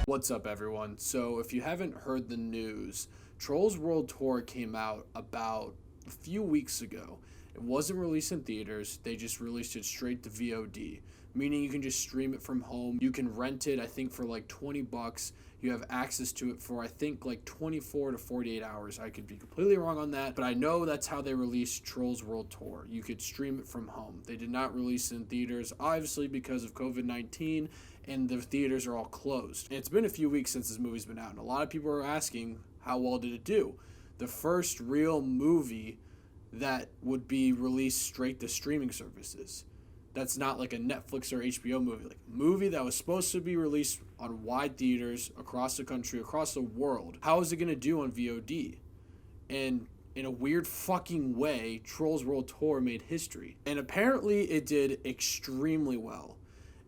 What's up, everyone? So, if you haven't heard the news, Trolls World Tour came out about a few weeks ago. It wasn't released in theaters, they just released it straight to VOD, meaning you can just stream it from home. You can rent it, I think, for like 20 bucks. You have access to it for, I think, like 24 to 48 hours. I could be completely wrong on that, but I know that's how they released Trolls World Tour. You could stream it from home. They did not release it in theaters, obviously because of COVID-19, and the theaters are all closed. And it's been a few weeks since this movie's been out, and a lot of people are asking, how well did it do? The first real movie that would be released straight to streaming services. That's not like a Netflix or HBO movie. Like a movie that was supposed to be released on wide theaters across the country, across the world. How is it going to do on VOD? And in a weird fucking way, Trolls World Tour made history. And apparently it did extremely well.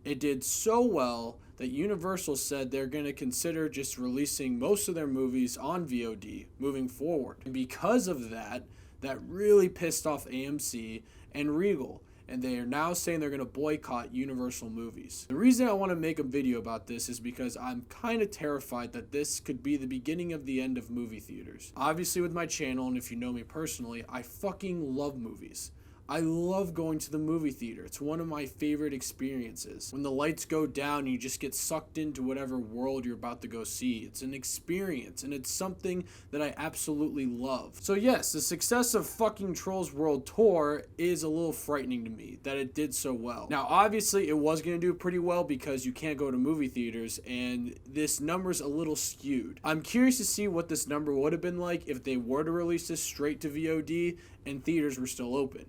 It did so well that Universal said they're going to consider just releasing most of their movies on VOD moving forward. And because of that, that really pissed off AMC and Regal. And they are now saying they're going to boycott Universal movies. The reason I want to make a video about this is because I'm kind of terrified that this could be the beginning of the end of movie theaters. Obviously with my channel, and if you know me personally, I fucking love movies. I love going to the movie theater. It's one of my favorite experiences. When the lights go down, you just get sucked into whatever world you're about to go see. It's an experience, and it's something that I absolutely love. So yes, the success of fucking Trolls World Tour is a little frightening to me that it did so well. Now, obviously, it was going to do pretty well because you can't go to movie theaters, and this number's a little skewed. I'm curious to see what this number would have been like if they were to release this straight to VOD and theaters were still open.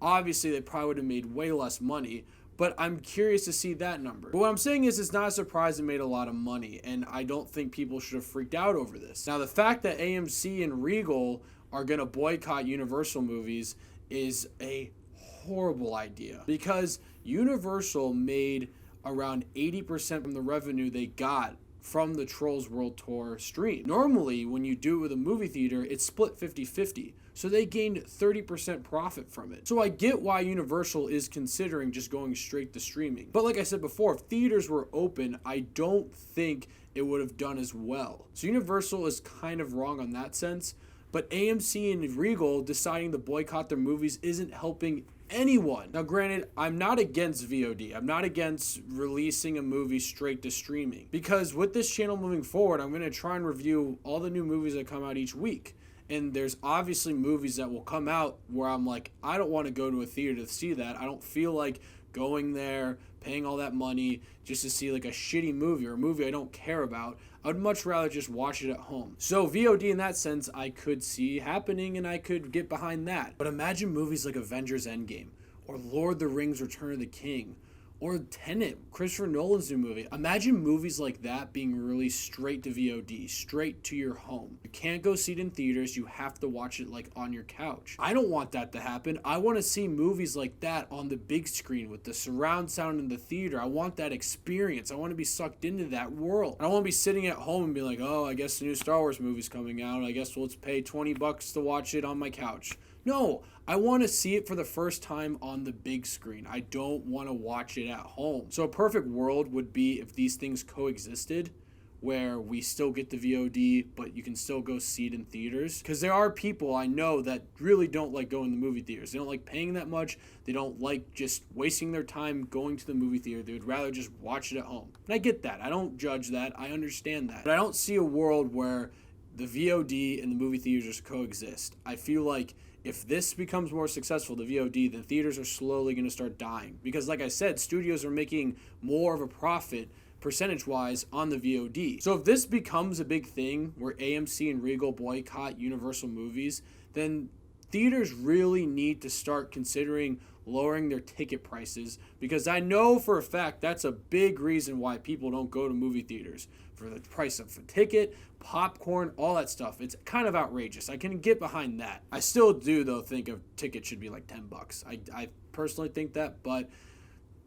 Obviously, they probably would have made way less money, but I'm curious to see that number. But what I'm saying is it's not a surprise it made a lot of money, and I don't think people should have freaked out over this. Now, the fact that AMC and Regal are going to boycott Universal movies is a horrible idea because Universal made around 80% from the revenue they got from the Trolls World Tour stream. Normally, when you do it with a movie theater, it's split 50-50. So they gained 30% profit from it. So I get why Universal is considering just going straight to streaming. But like I said before, if theaters were open, I don't think it would have done as well. So Universal is kind of wrong on that sense. But AMC and Regal deciding to boycott their movies isn't helping anyone. Now, granted, I'm not against VOD. I'm not against releasing a movie straight to streaming. Because with this channel moving forward, I'm going to try and review all the new movies that come out each week. And there's obviously movies that will come out where I'm like, I don't want to go to a theater to see that. I don't feel like going there, paying all that money just to see like a shitty movie or a movie I don't care about. I would much rather just watch it at home. So VOD in that sense, I could see happening and I could get behind that. But imagine movies like Avengers Endgame or Lord of the Rings Return of the King or Tenet, Christopher Nolan's new movie. Imagine movies like that being released straight to VOD, straight to your home. You can't go see it in theaters, you have to watch it like on your couch. I don't want that to happen. I want to see movies like that on the big screen with the surround sound in the theater. I want that experience. I want to be sucked into that world. I don't want to be sitting at home and be like, oh, I guess the new Star Wars movie's coming out. I guess let's pay 20 bucks to watch it on my couch. No, I want to see it for the first time on the big screen. I don't want to watch it at home. So a perfect world would be if these things coexisted, where we still get the VOD, but you can still go see it in theaters. Because there are people I know that really don't like going to movie theaters. They don't like paying that much. They don't like just wasting their time going to the movie theater. They would rather just watch it at home. And I get that. I don't judge that. I understand that. But I don't see a world where the VOD and the movie theaters coexist. I feel like if this becomes more successful, the VOD, then theaters are slowly going to start dying. Because like I said, studios are making more of a profit percentage-wise on the VOD. So if this becomes a big thing where AMC and Regal boycott Universal movies, then theaters really need to start considering lowering their ticket prices, because I know for a fact that's a big reason why people don't go to movie theaters. For the price of a ticket, popcorn, all that stuff. It's kind of outrageous. I can get behind that. I still do, though, think a ticket should be like 10 bucks. I personally think that, but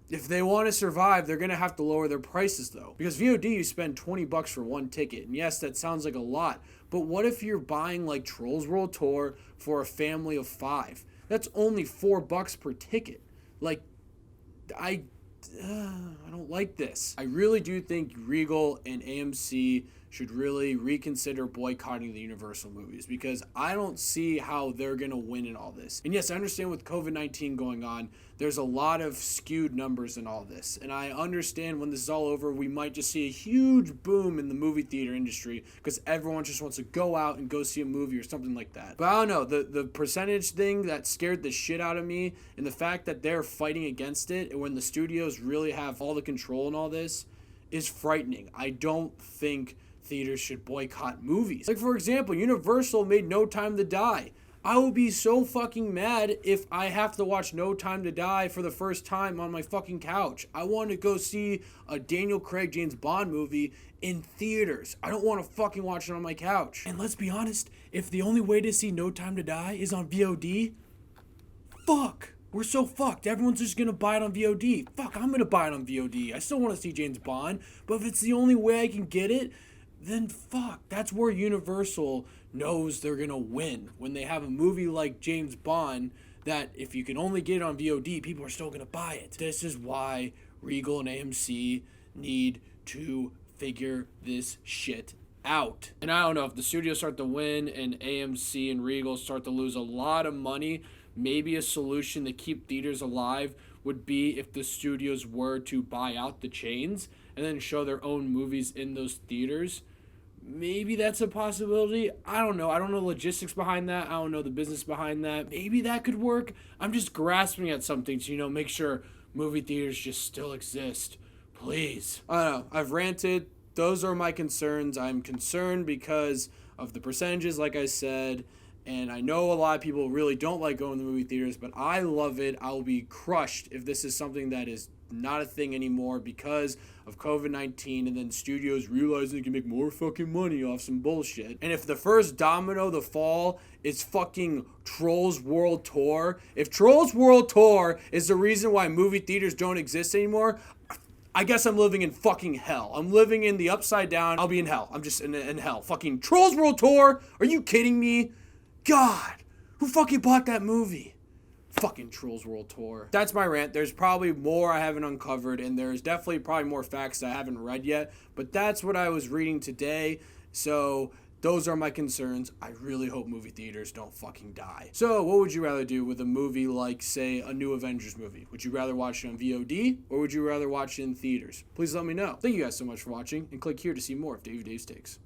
if they want to survive, they're going to have to lower their prices, though. Because VOD, you spend 20 bucks for one ticket. And yes, that sounds like a lot. But what if you're buying like Trolls World Tour for a family of 5? That's only $4 per ticket. Like, I don't like this. I really do think Regal and AMC should really reconsider boycotting the Universal movies, because I don't see how they're going to win in all this. And yes, I understand with COVID-19 going on, there's a lot of skewed numbers in all this. And I understand when this is all over, we might just see a huge boom in the movie theater industry because everyone just wants to go out and go see a movie or something like that. But I don't know, the percentage thing that scared the shit out of me, and the fact that they're fighting against it, and when the studios really have all the control in all this, is frightening. I don't think theaters should boycott movies. Like, for example, Universal made No Time to Die. I would be so fucking mad if I have to watch No Time to Die for the first time on my fucking couch. I want to go see a Daniel Craig James Bond movie in theaters. I don't want to fucking watch it on my couch. And let's be honest, if the only way to see No Time to Die is on VOD, fuck. We're so fucked. Everyone's just going to buy it on VOD. Fuck, I'm going to buy it on VOD. I still want to see James Bond, but if it's the only way I can get it, then fuck. That's where Universal knows they're going to win. When they have a movie like James Bond that if you can only get it on VOD, people are still going to buy it. This is why Regal and AMC need to figure this shit out. And I don't know, if the studios start to win and AMC and Regal start to lose a lot of money, maybe a solution to keep theaters alive would be if the studios were to buy out the chains and then show their own movies in those theaters. Maybe that's a possibility. I don't know. I don't know the logistics behind that. I don't know the business behind that. Maybe that could work. I'm just grasping at something to, make sure movie theaters just still exist. Please. I don't know. I've ranted. Those are my concerns. I'm concerned because of the percentages, like I said. And I know a lot of people really don't like going to movie theaters, but I love it. I'll be crushed if this is something that is not a thing anymore because of COVID-19, and then studios realizing they can make more fucking money off some bullshit. And if the first domino to fall is fucking Trolls World Tour, if Trolls World Tour is the reason why movie theaters don't exist anymore, I guess I'm living in fucking hell. I'm living in the upside down. I'll be in hell. I'm just in hell. Fucking Trolls World Tour? Are you kidding me? God, who fucking bought that movie? Fucking Trolls World Tour. That's my rant. There's probably more I haven't uncovered, and there's definitely probably more facts that I haven't read yet, but that's what I was reading today, so those are my concerns. I really hope movie theaters don't fucking die. So what would you rather do with a movie like, say, a new Avengers movie? Would you rather watch it on VOD, or would you rather watch it in theaters? Please let me know. Thank you guys so much for watching, and click here to see more of Dave's Takes.